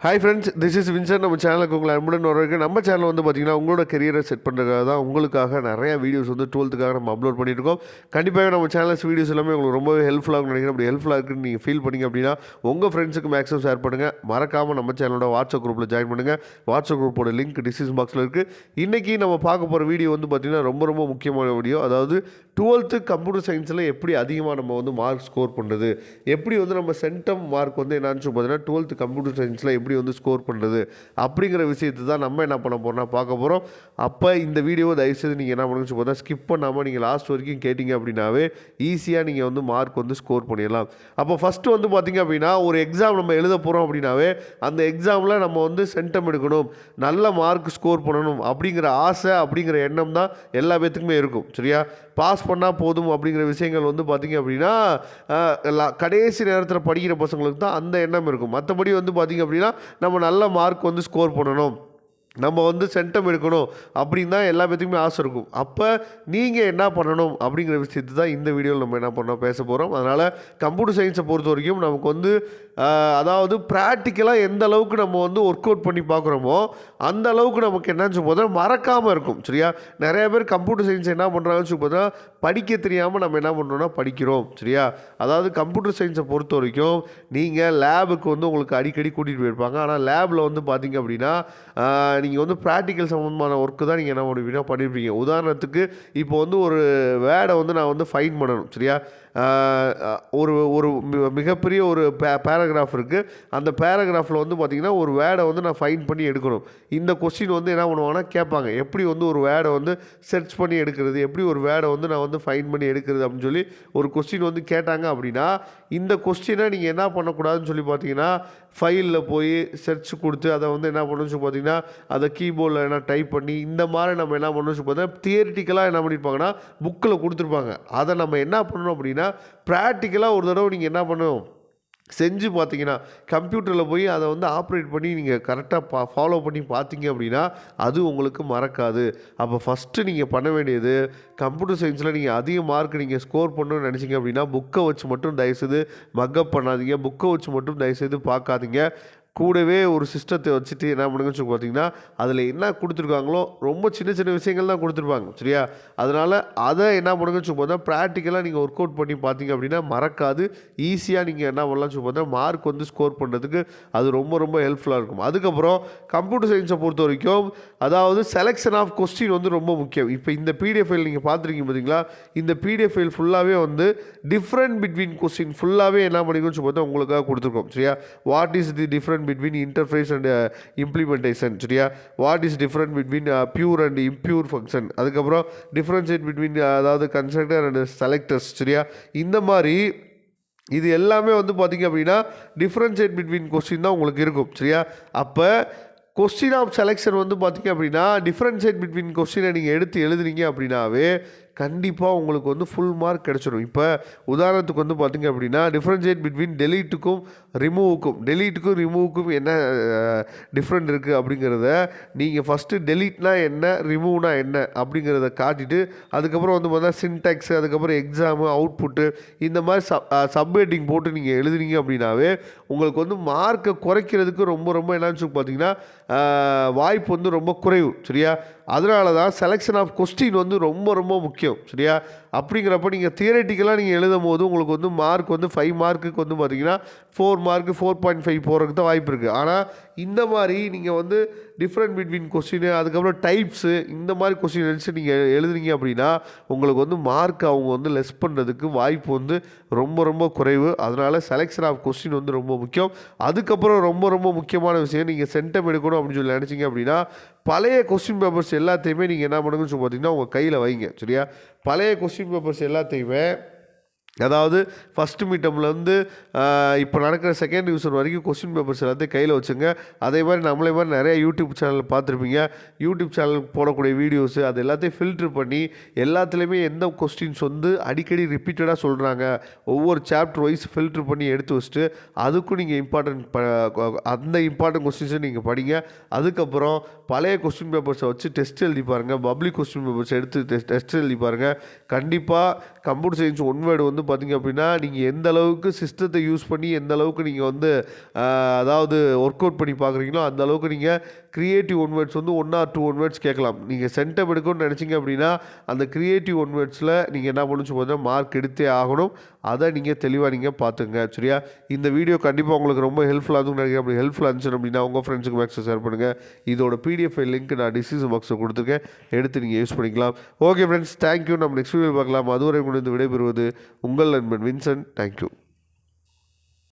Hi friends, this is Vincent. நம்ம சேனலுக்கு உங்களை அன்புடன் வரவேற்க. நம்ம சேனல் வந்து பார்த்தீங்கன்னா உங்களோட கெரியரை செட் பண்ணுறதுக்காக தான், உங்களுக்காக நிறைய வீடியோஸ் வந்து 12th நம்ம அப்லோட் பண்ணியிருக்கோம். கண்டிப்பாக நம்ம சேனல்ஸ் வீடியோஸ் எல்லாமே உங்களுக்கு ரொம்பவே ஹெல்ப்ஃபுல்லாக நினைக்கிறேன். அப்படி ஹெல்ப்ஃபுல்லாக இருக்குன்னு நீங்கள் ஃபீல் பண்ணிங்க அப்படின்னா உங்கள் ஃப்ரெண்ட்ஸுக்கு மேக்ஸிமம் ஷேர் பண்ணுங்கள். மறக்காமல் நம்ம சேனலோட வாட்ஸ்அப் குரூப்பில் ஜாயின் பண்ணுங்கள். வாட்ஸ்அப் குரூப்போட லிங்க் டிஸ்கிரிப்ஷன் பாக்ஸில் இருக்குது. இன்றைக்கி நம்ம பார்க்க போகிற வீடியோ வந்து பார்த்திங்கன்னா ரொம்ப முக்கியமான வீடியோ. அதாவது 12th கம்ப்யூட்டர் சயின்ஸில் எப்படி அதிகமாக நம்ம வந்து மார்க் ஸ்கோர் பண்ணுறது, எப்படி வந்து நம்ம சென்டம் மார்க் வந்து என்னான்னு பார்த்தீங்கன்னா 12th கம்ப்யூட்டர் சயின்ஸில் எப்படி வந்து ஸ்கோர் பண்ணுறது அப்படிங்கிற விஷயத்தை தான் நம்ம என்ன பண்ண போகிறோம்னா பார்க்க போகிறோம். அப்போ இந்த வீடியோவை தயவுசெய்து நீங்கள் என்ன பண்ணுன்னு பார்த்தா ஸ்கிப் பண்ணாமல் நீங்கள் லாஸ்ட் வரைக்கும் கேட்டிங்க அப்படின்னாவே ஈஸியாக நீங்கள் வந்து மார்க் வந்து ஸ்கோர் பண்ணிடலாம். அப்போ ஃபஸ்ட்டு வந்து பார்த்திங்க அப்படின்னா ஒரு எக்ஸாம் நம்ம எழுத போகிறோம் அப்படின்னாவே அந்த எக்ஸாமில் நம்ம வந்து சென்டம் எடுக்கணும், நல்ல மார்க் ஸ்கோர் பண்ணணும் அப்படிங்கிற ஆசை, அப்படிங்கிற எண்ணம் தான் எல்லா பேத்துக்குமே இருக்கும். சரியா, பாஸ் பண்ணால் போதும் அப்படிங்கிற விஷயங்கள் வந்து பார்த்திங்க அப்படின்னா கடைசி நேரத்தில் படிக்கிற பசங்களுக்கு தான் அந்த எண்ணம் இருக்கும். மற்றபடி வந்து பார்த்திங்க அப்படின்னா நம்ம நல்ல மார்க் வந்து ஸ்கோர் பண்ணணும், நம்ம வந்து சென்டம் எடுக்கணும் அப்படின்னு தான் எல்லா பேத்துக்குமே ஆசை இருக்கும். அப்போ நீங்கள் என்ன பண்ணணும் அப்படிங்கிற விஷயத்தை தான் இந்த வீடியோவில் நம்ம என்ன பண்ணோம் பேச போகிறோம். அதனால் கம்ப்யூட்டர் சயின்ஸை பொறுத்த வரைக்கும் நமக்கு வந்து அதாவது ப்ராக்டிக்கலாக எந்த அளவுக்கு நம்ம வந்து ஒர்க் அவுட் பண்ணி பார்க்குறோமோ அந்த அளவுக்கு நமக்கு என்னன்னு சொல்லி பார்த்தா மறக்காமல் இருக்கும். சரியா, நிறைய பேர் கம்ப்யூட்டர் சயின்ஸ் என்ன பண்ணுறாங்கன்னு சொல்லி பார்த்தா படிக்க தெரியாமல் நம்ம என்ன பண்ணுறோம்னா படிக்கிறோம். சரியா, அதாவது கம்ப்யூட்டர் சயின்ஸை பொறுத்த வரைக்கும் நீங்கள் லேபுக்கு வந்து உங்களுக்கு அடிக்கடி கூட்டிகிட்டு போயிருப்பாங்க. ஆனால் லேபில் வந்து பார்த்திங்க அப்படின்னா நீங்கள் வந்து ப்ராக்டிக்கல் சம்மந்தமான ஒர்க்கு தான் நீங்கள் என்ன பண்ணுவீங்கன்னா பண்ணியிருப்பீங்க. உதாரணத்துக்கு இப்போ வந்து ஒரு வேர்டை வந்து நான் வந்து ஃபைன் பண்ணணும். சரியா, ஒரு ஒரு மிகப்பெரிய ஒரு பேராகிராஃப் இருக்குது. அந்த பேராகிராஃபில் வந்து பார்த்திங்கன்னா ஒரு வேர்டை வந்து நான் ஃபைன் பண்ணி எடுக்கணும். இந்த கொஸ்டின் வந்து என்ன பண்ணுவாங்கன்னா கேட்பாங்க, எப்படி வந்து ஒரு வேர்டை வந்து சர்ச் பண்ணி எடுக்கிறது, எப்படி ஒரு வேர்டை வந்து நான் வந்து ஃபைன் பண்ணி எடுக்கிறது அப்படின்னு சொல்லி ஒரு கொஸ்டின் வந்து கேட்டாங்க அப்படின்னா இந்த கொஸ்டினை நீங்கள் என்ன பண்ணக்கூடாதுன்னு சொல்லி பார்த்தீங்கன்னா ஃபைலில் போய் சர்ச் கொடுத்து அதை வந்து என்ன பண்ணணும்னு சொல்லி பார்த்தீங்கன்னா அதை கீபோர்டில் என்ன டைப் பண்ணி இந்த மாதிரி நம்ம என்ன பண்ணணும்னு சொல்லி பார்த்தீங்கன்னா தியரிட்டிக்கலாக என்ன பண்ணியிருப்பாங்கன்னா புக்கில் கொடுத்துருப்பாங்க. அதை நம்ம என்ன பண்ணணும் அப்படின்னா ப்ராக்டிக்கலாக ஒரு தடவை நீங்கள் என்ன பண்ணணும் செஞ்சு பார்த்தீங்கன்னா கம்ப்யூட்டரில் போய் அதை வந்து ஆப்ரேட் பண்ணி நீங்கள் கரெக்டாக ஃபாலோ பண்ணி பார்த்தீங்க அப்படின்னா அது உங்களுக்கு மறக்காது. அப்போ ஃபஸ்ட்டு நீங்கள் பண்ண வேண்டியது, கம்ப்யூட்டர் சயின்ஸில் நீங்கள் அதிக மார்க் நீங்கள் ஸ்கோர் பண்ணணும்னு நினச்சிங்க அப்படின்னா புக்கை வச்சு மட்டும் தயவுசெய்து மக்கப் பண்ணாதீங்க, புக்கை வச்சு மட்டும் தயவுசெய்து பார்க்காதீங்க. கூடவே ஒரு சிஸ்டத்தை வச்சுட்டு என்ன பண்ணுங்கன்னு சொல்லி பார்த்தீங்கன்னா அதில் என்ன கொடுத்துருக்காங்களோ ரொம்ப சின்ன விஷயங்கள் தான் கொடுத்துருப்பாங்க. சரியா, அதனால் அதை என்ன பண்ணுங்கன்னு சொல்லி பார்த்தா ப்ராக்டிக்கலாக நீங்கள் ஒர்க் அவுட் பண்ணி பார்த்தீங்க அப்படின்னா மறக்காது. ஈஸியாக நீங்கள் என்ன பண்ணலாம்னு சொல்லி பார்த்தா மார்க் வந்து ஸ்கோர் பண்ணுறதுக்கு அது ரொம்ப ஹெல்ப்ஃபுல்லாக இருக்கும். அதுக்கப்புறம் கம்ப்யூட்டர் சயின்ஸை பொறுத்த வரைக்கும் அதாவது செலெக்ஷன் ஆஃப் கொஸ்டின் வந்து ரொம்ப முக்கியம். இப்போ இந்த பிடிஎஃப் ஃபைல் நீங்கள் பார்த்துருக்கீங்க பார்த்தீங்களா, இந்த பிடிஎஃப் ஃபைல் ஃபுல்லாகவே வந்து டிஃப்ரெண்ட் பிட்வீன் கொஸ்டின் ஃபுல்லாகவே என்ன பண்ணிக்கணும்னு சொல்லி பார்த்தா உங்களுக்காக கொடுத்துருக்கோம். சரியா, what is the different between interface and implementation. சரியா, what is different between pure and impure function, அதுக்கப்புறம் differentiate between அதாவது constructor and selectors. சரியா, இந்த மாதிரி இது எல்லாமே வந்து பார்த்திங்க அப்படின்னா டிஃப்ரென்ஷியேட் பிட்வீன் கொஸ்டின் தான் உங்களுக்கு இருக்கும். சரியா, அப்போ கொஸ்டின் ஆஃப் செலெக்ஷன் வந்து பார்த்திங்க அப்படின்னா டிஃப்ரென்ஷியேட் பிட்வீன் கொஸ்டினை நீங்கள் எடுத்து எழுதுனீங்க அப்படின்னாவே கண்டிப்பாக உங்களுக்கு வந்து ஃபுல் மார்க் கிடச்சிடும். இப்போ உதாரணத்துக்கு வந்து பார்த்திங்க அப்படின்னா டிஃப்ரென்ஷியேட் பிட்வீன் டெலீட்டுக்கும் ரிமூவுக்கும் என்ன டிஃப்ரெண்ட் இருக்குது அப்படிங்கிறத நீங்கள் ஃபஸ்ட்டு டெலீட்னா என்ன, ரிமூவ்னா என்ன அப்படிங்கிறத காட்டிட்டு அதுக்கப்புறம் வந்து பார்த்தா சின்டாக்ஸு, அதுக்கப்புறம் எக்ஸாமு, அவுட்புட்டு இந்த மாதிரி சப்ஹெட்டிங் போட்டு நீங்கள் எழுதுனீங்க அப்படின்னாவே உங்களுக்கு வந்து மார்க்கை குறைக்கிறதுக்கு ரொம்ப என்னன்னு சொல்லி பார்த்தீங்கன்னா வாய்ப்பு வந்து ரொம்ப குறைவு. சரியா, அதனால தான் செலெக்ஷன் ஆஃப் கொஸ்டின் வந்து ரொம்ப முக்கியம். சரியா, அப்படிங்கிறப்ப நீங்கள் தியரட்டிக்கலாக நீங்கள் எழுதும் போது உங்களுக்கு வந்து மார்க் வந்து 5 மார்க்குக்கு வந்து பார்த்திங்கன்னா 4 மார்க்கு 4.5 போகிறதுக்கு தான் வாய்ப்பு இருக்குது. ஆனால் இந்த மாதிரி நீங்கள் வந்து டிஃப்ரெண்ட் பிட்வீன் கொஸ்டின், அதுக்கப்புறம் டைப்ஸு, இந்த மாதிரி கொஸ்டின் வச்சு நீங்கள் எழுதுனீங்க அப்படின்னா உங்களுக்கு வந்து மார்க் அவங்க வந்து லெஸ் பண்ணுறதுக்கு வாய்ப்பு வந்து ரொம்ப குறைவு. அதனால் செலெக்ஷன் ஆஃப் கொஸ்டின் வந்து ரொம்ப முக்கியம். அதுக்கப்புறம் ரொம்ப முக்கியமான விஷயம், நீங்கள் சென்டம் எடுக்கணும் அப்படின்னு சொல்லி நினச்சிங்க அப்படின்னா பழைய கொஸ்டின் பேப்பர்ஸ் எல்லாத்தையுமே நீங்கள் என்ன பண்ணுங்கன்னு சொல்லி பார்த்தீங்கன்னா உங்கள் கையில் வைங்க. சரியா, பழைய கொஸ்டின் பேப்பர்ஸ் எல்லாத்தையுமே அதாவது ஃபஸ்ட்டு மீட்டம்லேருந்து இப்போ நடக்கிற செகண்ட் டிவிஷன் வரைக்கும் கொஸ்டின் பேப்பர்ஸ் எல்லாத்தையும் கையில் வச்சுங்க. அதே மாதிரி நம்மளே மாதிரி நிறைய யூடியூப் சேனல் பார்த்துருப்பீங்க. யூடியூப் சேனல் போடக்கூடிய வீடியோஸு அது எல்லாத்தையும் ஃபில்ட்ரு பண்ணி எல்லாத்துலேயுமே எந்த கொஸ்டின்ஸ் வந்து அடிக்கடி ரிப்பீட்டடாக சொல்கிறாங்க ஒவ்வொரு சாப்டர் வைஸ் ஃபில்ட்ரு பண்ணி எடுத்து வச்சுட்டு அதுக்கும் நீங்கள் அந்த இம்பார்ட்டன்ட் கொஸ்டின்ஸை நீங்கள் படிங்க. அதுக்கப்புறம் பழைய கொஸ்டின் பேப்பர்ஸை வச்சு டெஸ்ட் எழுதி பாருங்கள். பப்ளிக் கொஸ்டின் பேப்பர்ஸ் எடுத்து டெஸ்ட் எழுதி பாருங்கள். கண்டிப்பாக கம்ப்யூட்டர் சயின்ஸ் ஒன் வேர்டு வந்து வந்து பார்த்திங்க அப்படின்னா நீங்கள் எந்த அளவுக்கு சிஸ்டத்தை யூஸ் பண்ணி எந்த அளவுக்கு நீங்கள் வந்து அதாவது ஒர்க் அவுட் பண்ணி பார்க்குறீங்களோ அந்த அளவுக்கு நீங்கள் க்ரியேட்டிவ் ஒன் வேர்ட்ஸ் வந்து 1 or 2 ஒன் வேர்ட்ஸ் கேட்கலாம். நீங்கள் சென்டம் எடுக்கணும்னு நினச்சிங்க அப்படின்னா அந்த க்ரியேட்டிவ் ஒன் வேர்ட்ஸில் நீங்கள் என்ன பண்ணுச்சு போது மார்க் எடுத்தே ஆகணும். அதை நீங்கள் தெளிவாக நீங்கள் பார்த்துங்க. சரியா? இந்த வீடியோ கண்டிப்பாக உங்களுக்கு ரொம்ப ஹெல்ப்ஃபுல்லாக இருக்கும்னு நினைக்கிறேன். அப்படி ஹெல்ப்ஃபுல்லாக இருந்துச்சு அப்படின்னா உங்கள் ஃப்ரெண்ட்ஸுக்கு மேக்ஸை ஷேர் பண்ணுங்கள். இதோட PDF லிங்க் நான் டிஸ்கிரிப்ஷன் பாக்ஸில் கொடுத்துருக்கேன், எடுத்து நீங்கள் யூஸ் பண்ணிக்கலாம். Okay friends, thank you. நம்ம நெக்ஸ்ட் வீடியோ பார்க்கலாம். அதுவரை முடிந்து விடைபெறுவது உங்கள் நண்பன் வின்சென்ட். தேங்க்யூ.